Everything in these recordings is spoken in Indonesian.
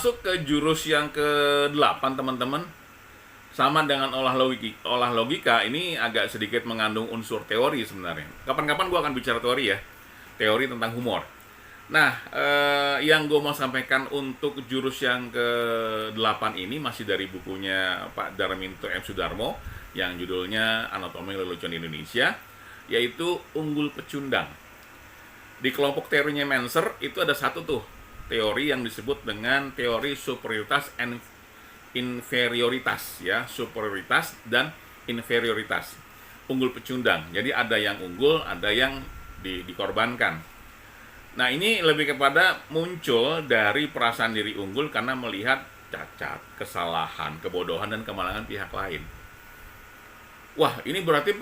masuk ke jurus yang ke-8 teman-teman. Sama dengan olah logika, ini agak sedikit mengandung unsur teori sebenarnya. Kapan-kapan gue akan bicara teori ya, teori tentang humor. Nah, yang gue mau sampaikan untuk jurus yang ke-8 ini masih dari bukunya Pak Darminto M. Sudarmo yang judulnya Anatomi Lelucon Indonesia, yaitu Unggul Pecundang. Di kelompok teorinya Menser itu ada satu tuh teori yang disebut dengan teori superioritas and inferioritas, ya, superioritas dan inferioritas. Unggul pecundang. Jadi ada yang unggul, ada yang dikorbankan. Nah, ini lebih kepada muncul dari perasaan diri unggul karena melihat cacat, kesalahan, kebodohan dan kemalangan pihak lain. Wah, ini berarti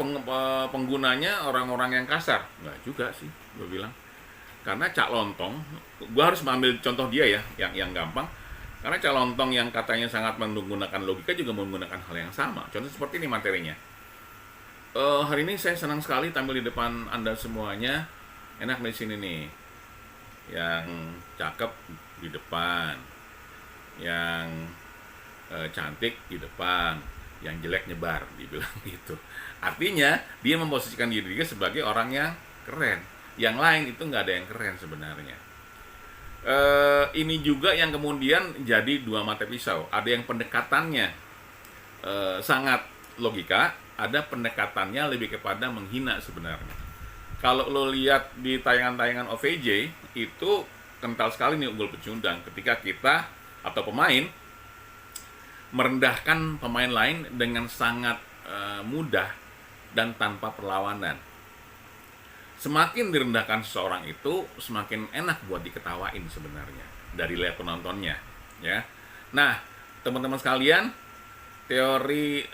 penggunanya orang-orang yang kasar. Enggak juga sih, gue bilang. Karena Cak Lontong, gue harus mengambil contoh dia ya, yang gampang. Karena Cak Lontong yang katanya sangat menggunakan logika juga menggunakan hal yang sama. Contoh seperti ini materinya. Hari ini saya senang sekali tampil di depan Anda semuanya. Enak di sini nih. Yang cakep di depan, yang cantik di depan, yang jelek nyebar, dibilang gitu. Artinya dia memposisikan dirinya sebagai orang yang keren. Yang lain itu nggak ada yang keren sebenarnya. Ini juga yang kemudian jadi dua mata pisau. Ada yang pendekatannya sangat logika, ada pendekatannya lebih kepada menghina sebenarnya. Kalau lo lihat di tayangan-tayangan OVJ, itu kental sekali nih unggul pecundang ketika kita atau pemain merendahkan pemain lain dengan sangat mudah dan tanpa perlawanan. Semakin direndahkan seseorang itu, semakin enak buat diketawain sebenarnya dari lihat penontonnya, ya. Nah, teman-teman sekalian, teori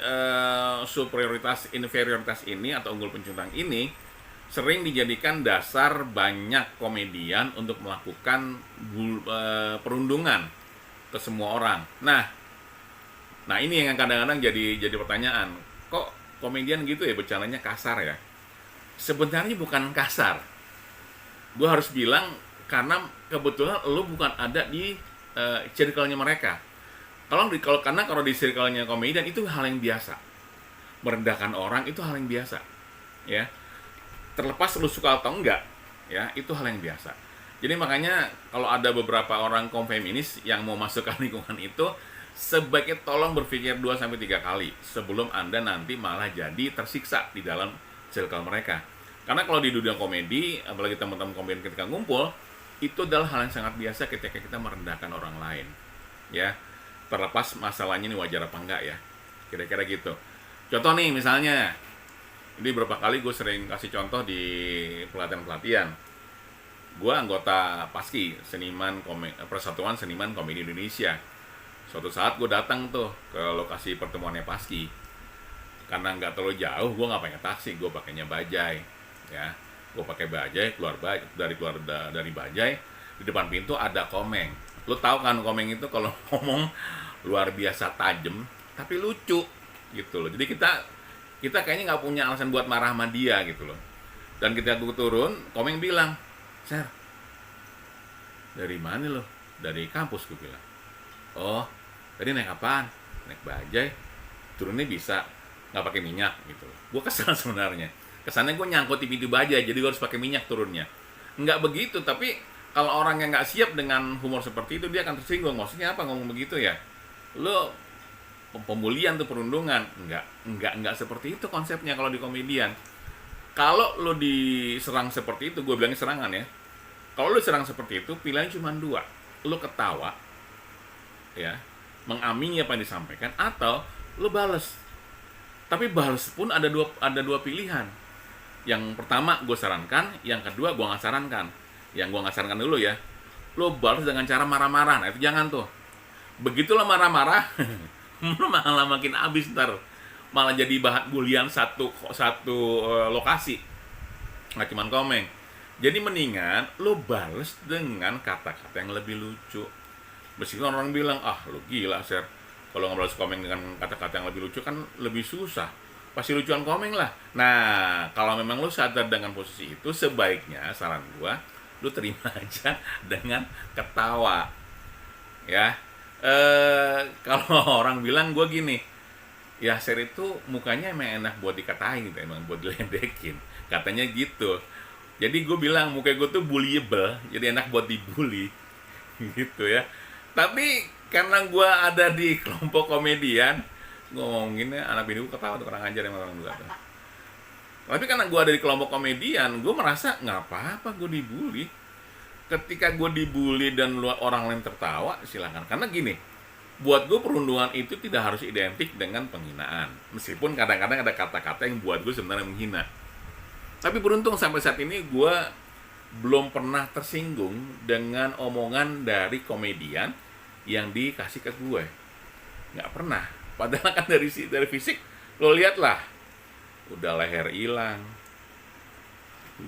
superioritas inferioritas ini atau unggul pecundang ini sering dijadikan dasar banyak komedian untuk melakukan perundungan ke semua orang. Nah ini yang kadang-kadang jadi pertanyaan, kok komedian gitu ya bercandanya kasar ya? Sebenarnya bukan kasar. Gue harus bilang karena kebetulan lo bukan ada di circle-nya mereka. Kalau di circle-nya komedian itu hal yang biasa. Merendahkan orang itu hal yang biasa, ya. Terlepas lo suka atau enggak, ya, itu hal yang biasa. Jadi makanya kalau ada beberapa orang kaum feminis yang mau masuk ke lingkungan itu, sebaiknya tolong berpikir 2-3 kali sebelum Anda nanti malah jadi tersiksa di dalam circle mereka. Karena kalau di dunia komedi, apalagi teman-teman komedian ketika ngumpul, itu adalah hal yang sangat biasa ketika kita merendahkan orang lain, ya. Terlepas masalahnya ini wajar apa enggak ya, kira-kira gitu. Contoh nih misalnya, ini beberapa kali gue sering kasih contoh di pelatihan-pelatihan. Gue anggota PASKI, Persatuan Seniman Komedi Indonesia. Suatu saat gue datang tuh ke lokasi pertemuannya PASKI. Karena nggak terlalu jauh, gue nggak pakai taksi, gue pakainya bajai, ya. Gue pakai bajai, keluar dari bajai, di depan pintu ada Komeng. Lo tahu kan Komeng itu kalau ngomong luar biasa tajam, tapi lucu gitu loh. Jadi kita kayaknya nggak punya alasan buat marah sama dia gitu loh. Dan ketika gue turun, Komeng bilang, "Ser, dari mana lo?" "Dari kampus," gue bilang. "Oh, tadi naik apaan?" "Naik bajai." "Turunnya bisa nggak pakai minyak?" gitu. Gue kesal sebenarnya. Kesannya gue nyangkut di pintu bajai, jadi gue harus pakai minyak turunnya. Nggak begitu, tapi kalau orang yang nggak siap dengan humor seperti itu, dia akan tersinggung. Maksudnya apa ngomong begitu ya? Lo pembulian tuh, perundungan. Enggak seperti itu konsepnya kalau di komedian. Kalau lo diserang seperti itu, gue bilangnya serangan ya. Kalau lo diserang seperti itu, pilihannya cuma dua. Lo ketawa, ya, mengamini apa yang disampaikan, atau lo bales. Tapi bales pun ada dua pilihan. Yang pertama gue sarankan, yang kedua gue nggak sarankan. Yang gue nggak sarankan dulu ya, lo balas dengan cara marah-marah. Nah itu jangan tuh. Begitulah marah-marah, lo malah makin abis ntar, malah jadi bahan bulian satu lokasi, nggak cuman Komeng. Jadi mendingan lo balas dengan kata-kata yang lebih lucu. Meskipun orang bilang, "Ah lo gila Ser, kalau ngebalas Komeng dengan kata-kata yang lebih lucu kan lebih susah, pasti lucuan Komeng lah." Nah kalau memang lo sadar dengan posisi itu, sebaiknya saran gua lo terima aja dengan ketawa, ya. Kalau orang bilang gue gini, Yasir itu mukanya emang enak buat dikatain gitu, emang buat diledekin. Katanya gitu. Jadi gue bilang muka gue tuh bullyable, jadi enak buat dibully gitu ya. Tapi karena gue ada di kelompok komedian, gue ngomonginnya anak bini gue ketawa tuh, kurang ajar emang orang tua tuh. Tapi karena gue ada di kelompok komedian, gue merasa nggak apa-apa gue dibully. Ketika gue dibully dan orang lain tertawa, silakan. Karena gini, buat gue perundungan itu tidak harus identik dengan penghinaan. Meskipun kadang-kadang ada kata-kata yang buat gue sebenarnya menghina. Tapi beruntung sampai saat ini gue belum pernah tersinggung dengan omongan dari komedian yang dikasih ke gue. Nggak pernah. Padahal kan dari fisik, lo lihat lah, udah leher hilang,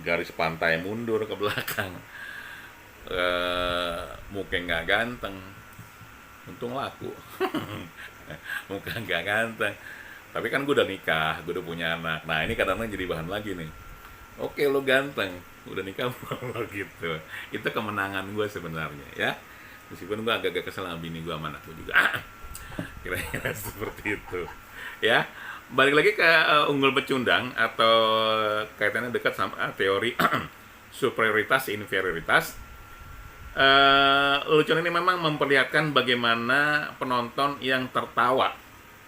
garis pantai mundur ke belakang, muka nggak ganteng, untung laku. Muka nggak ganteng, tapi kan gue udah nikah, gue udah punya anak. Nah ini kadang-kadang jadi bahan lagi nih. Oke, lo ganteng, udah nikah belum gitu. Itu kemenangan gue sebenarnya ya. Meskipun gue agak-agak kesel sama bini gue sama anak gue juga. Kira-kira seperti itu ya. Balik lagi ke unggul pecundang atau kaitannya dekat sama teori superioritas inferioritas. Lelucon ini memang memperlihatkan bagaimana penonton yang tertawa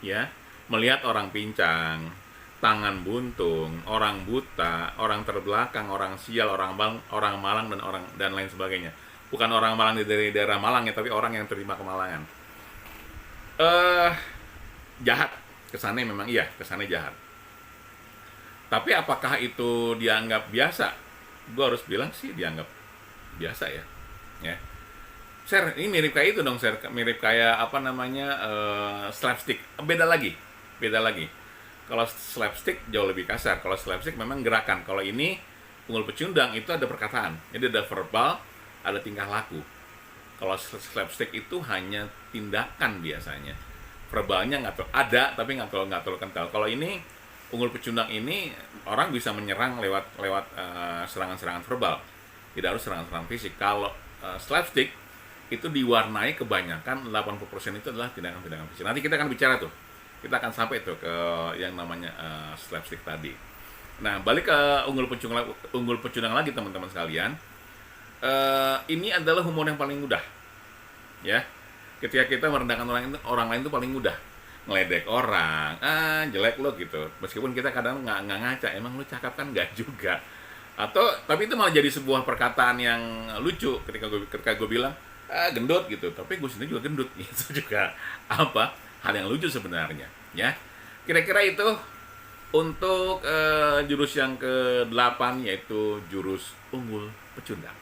ya melihat orang pincang, tangan buntung, orang buta, orang terbelakang, orang sial, orang malang dan lain sebagainya. Bukan orang Malang dari daerah Malang ya, tapi orang yang terima kemalangan. Jahat, kesannya memang iya, kesannya jahat. Tapi apakah itu dianggap biasa? Gue harus bilang sih dianggap biasa ya. Ya. Share, ini mirip kayak itu dong, share. Mirip kayak apa namanya slapstick. Beda lagi. Kalau slapstick jauh lebih kasar. Kalau slapstick memang gerakan. Kalau ini unggul pecundang itu ada perkataan. Jadi ada verbal, ada tingkah laku. Kalau slapstick itu hanya tindakan biasanya. Verbalnya nggak terlalu ada, tapi nggak terlalu kental. Kalau ini unggul pecundang ini orang bisa menyerang lewat serangan-serangan verbal. Tidak harus serangan-serangan fisik. Kalau slapstick itu diwarnai kebanyakan 80% itu adalah tindakan-tindakan fisik. Nanti kita akan bicara tuh. Kita akan sampai tuh ke yang namanya slapstick tadi. Nah, balik ke unggul pecundang lagi teman-teman sekalian. Ini adalah humor yang paling mudah. Ya. Ketika kita merendahkan orang lain itu paling mudah. Ngeledek orang, jelek lo gitu. Meskipun kita kadang nggak ngaca, emang lo cakep kan nggak juga. Tapi itu malah jadi sebuah perkataan yang lucu ketika gue bilang gendut gitu, tapi gue sendiri juga gendut. Itu juga hal yang lucu sebenarnya ya. Kira-kira itu untuk jurus yang ke-8, yaitu jurus unggul pecundang.